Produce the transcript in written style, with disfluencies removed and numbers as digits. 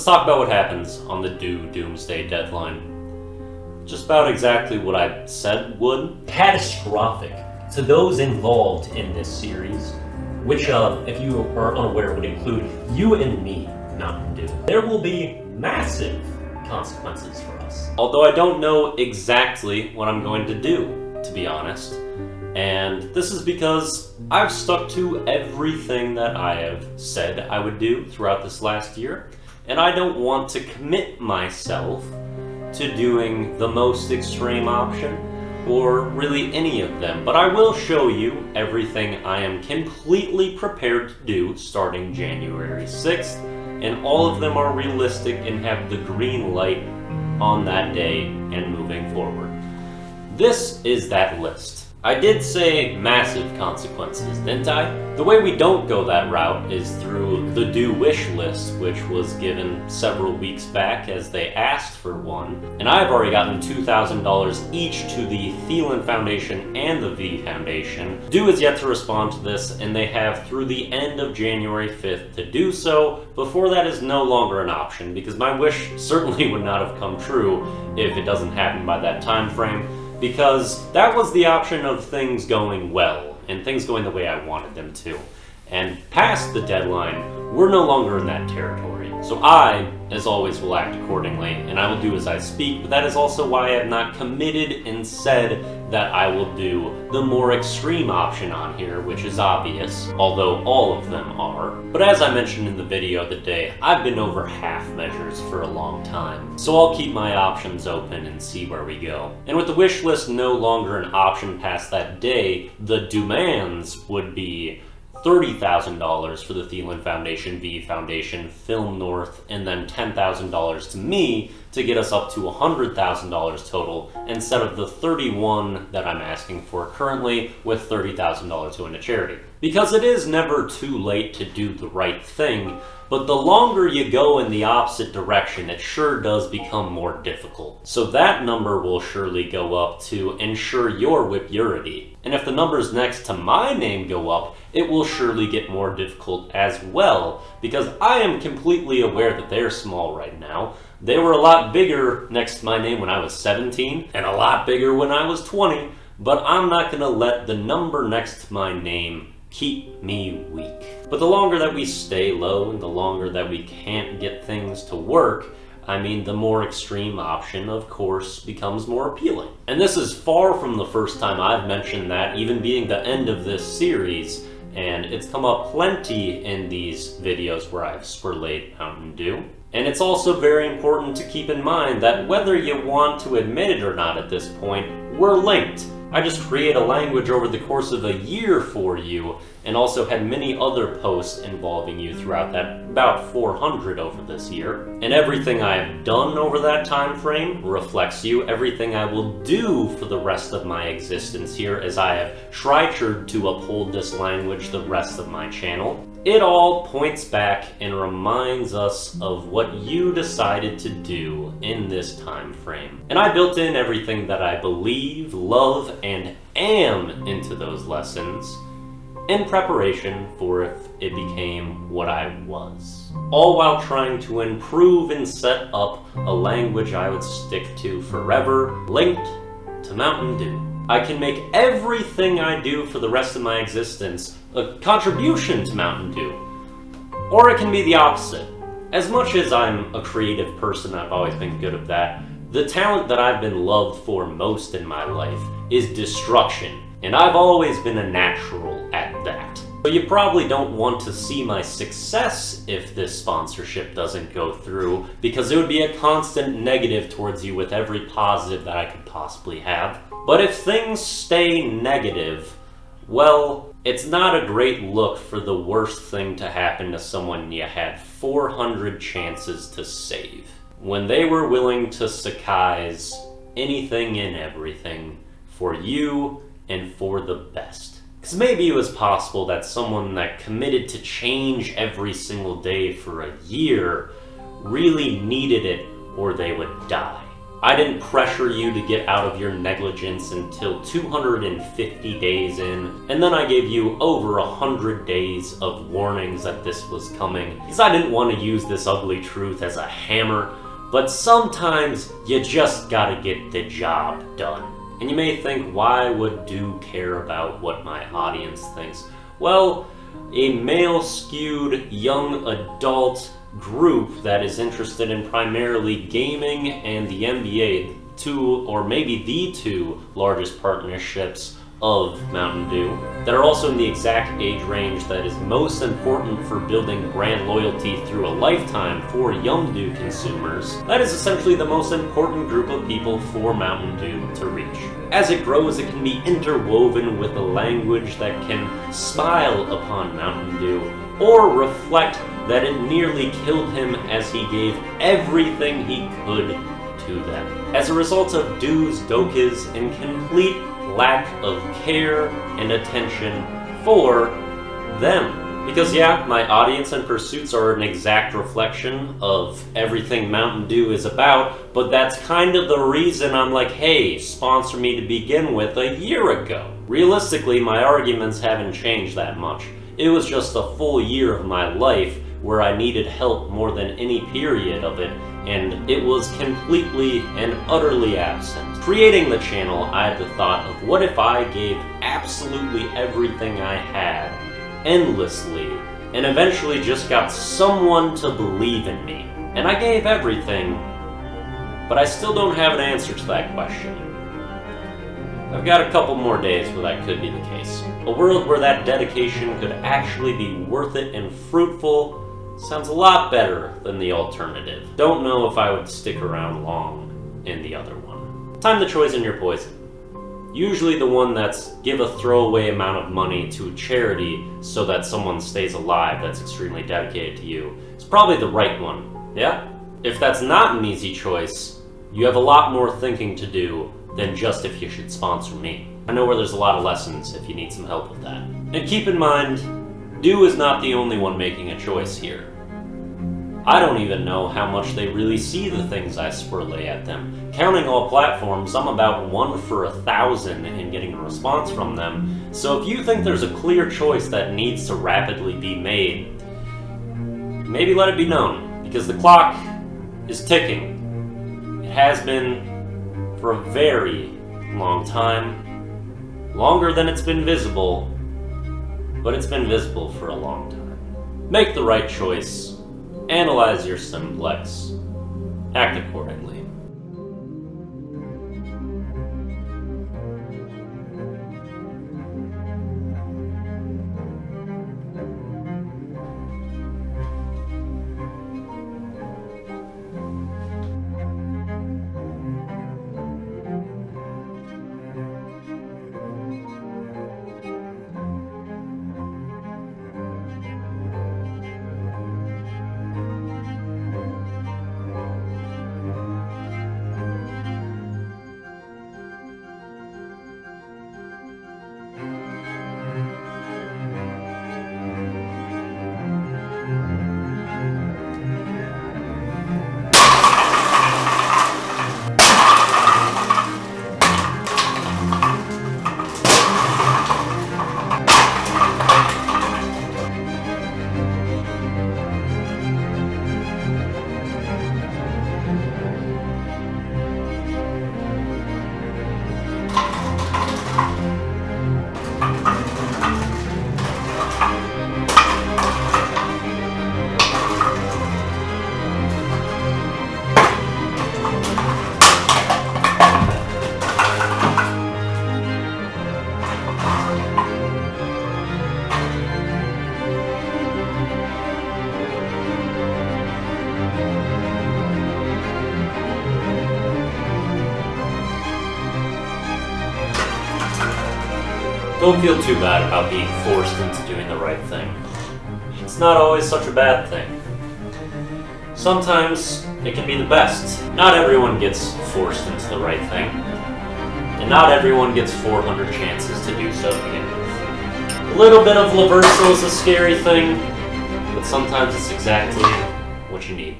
talk about what happens on the Doomsday deadline. Just about exactly what I said would. Catastrophic to those involved in this series, which, if you are unaware, would include you and me, Mountain Dew. There will be massive consequences for us. Although I don't know exactly what I'm going to do, to be honest. And this is because I've stuck to everything that I have said I would do throughout this last year, and I don't want to commit myself to doing the most extreme option, or really any of them. But I will show you everything I am completely prepared to do starting January 6th, and all of them are realistic and have the green light on that day and moving forward. This is that list. I did say massive consequences, didn't I? The way we don't go that route is through the Do Wish list, which was given several weeks back as they asked for one. And I've already gotten $2,000 each to the Thielen Foundation and the V Foundation. Do is yet to respond to this, and they have through the end of January 5th to do so. Before that is no longer an option, because my wish certainly would not have come true if it doesn't happen by that time frame. Because that was the option of things going well, and things going the way I wanted them to. And past the deadline, we're no longer in that territory. So I, as always, will act accordingly, and I will do as I speak, but that is also why I have not committed and said that I will do the more extreme option on here, which is obvious, although all of them are. But as I mentioned in the video today, I've been over half measures for a long time, so I'll keep my options open and see where we go. And with the wish list no longer an option past that day, the demands would be $30,000 for the Thielen Foundation, V Foundation, Film North, and then $10,000 to me to get us up to $100,000 total instead of the $31,000 that I'm asking for currently, with $30,000 going to charity. Because it is never too late to do the right thing, but the longer you go in the opposite direction, it sure does become more difficult. So that number will surely go up to ensure your Wippurity. And if the numbers next to my name go up, it will surely get more difficult as well, because I am completely aware that they're small right now. They were a lot bigger next to my name when I was 17, and a lot bigger when I was 20, but I'm not gonna let the number next to my name keep me weak. But the longer that we stay low, and the longer that we can't get things to work, I mean, the more extreme option, of course, becomes more appealing. And this is far from the first time I've mentioned that, even being the end of this series, and it's come up plenty in these videos where I've spurlayed Mountain Dew. And it's also very important to keep in mind that whether you want to admit it or not at this point, we're linked. I just create a language over the course of a year for you, and also had many other posts involving you throughout that, about 400 over this year. And everything I've done over that time frame reflects you. Everything I will do for the rest of my existence here, as I have tried to uphold this language the rest of my channel. It all points back and reminds us of what you decided to do in this time frame. And I built in everything that I believe, love, and am into those lessons in preparation for if it became what I was. All while trying to improve and set up a language I would stick to forever, linked to Mountain Dew. I can make everything I do for the rest of my existence a contribution to Mountain Dew. Or it can be the opposite. As much as I'm a creative person, I've always been good at that, the talent that I've been loved for most in my life is destruction. And I've always been a natural at that. So you probably don't want to see my success if this sponsorship doesn't go through, because it would be a constant negative towards you with every positive that I could possibly have. But if things stay negative, well, it's not a great look for the worst thing to happen to someone you had 400 chances to save, when they were willing to sacrifice anything and everything for you and for the best. Because maybe it was possible that someone that committed to change every single day for a year really needed it, or they would die. I didn't pressure you to get out of your negligence until 250 days in, and then I gave you over 100 days of warnings that this was coming, because I didn't want to use this ugly truth as a hammer, but sometimes you just gotta get the job done. And you may think, why would Do care about what my audience thinks? Well, a male-skewed young adult group that is interested in primarily gaming and the NBA, two or maybe the two largest partnerships of Mountain Dew, that are also in the exact age range that is most important for building brand loyalty through a lifetime for young Dew consumers. That is essentially the most important group of people for Mountain Dew to reach. As it grows, it can be interwoven with a language that can smile upon Mountain Dew or reflect that it nearly killed him as he gave everything he could to them. As a result of Dew's, Doka's, and complete lack of care and attention for them. Because yeah, my audience and pursuits are an exact reflection of everything Mountain Dew is about, but that's kind of the reason I'm like, hey, sponsor me to begin with a year ago. Realistically, my arguments haven't changed that much. It was just a full year of my life where I needed help more than any period of it, and it was completely and utterly absent. Creating the channel, I had the thought of what if I gave absolutely everything I had, endlessly, and eventually just got someone to believe in me. And I gave everything, but I still don't have an answer to that question. I've got a couple more days where that could be the case. A world where that dedication could actually be worth it and fruitful sounds a lot better than the alternative. Don't know if I would stick around long in the other one. Time the choice in your poison. Usually the one that's give a throwaway amount of money to a charity so that someone stays alive that's extremely dedicated to you. It's probably the right one, yeah? If that's not an easy choice, you have a lot more thinking to do than just if you should sponsor me. I know where there's a lot of lessons if you need some help with that. And keep in mind, Dew is not the only one making a choice here. I don't even know how much they really see the things I swirlay at them. Counting all platforms, I'm about 1 for 1,000 in getting a response from them. So if you think there's a clear choice that needs to rapidly be made, maybe let it be known, because the clock is ticking. It has been for a very long time. Longer than it's been visible, but it's been visible for a long time. Make the right choice. Analyze your simplex. Act accordingly. Don't feel too bad about being forced into doing the right thing. It's not always such a bad thing. Sometimes it can be the best. Not everyone gets forced into the right thing. And not everyone gets 400 chances to do so to begin with. A little bit of reversal is a scary thing, but sometimes it's exactly what you need.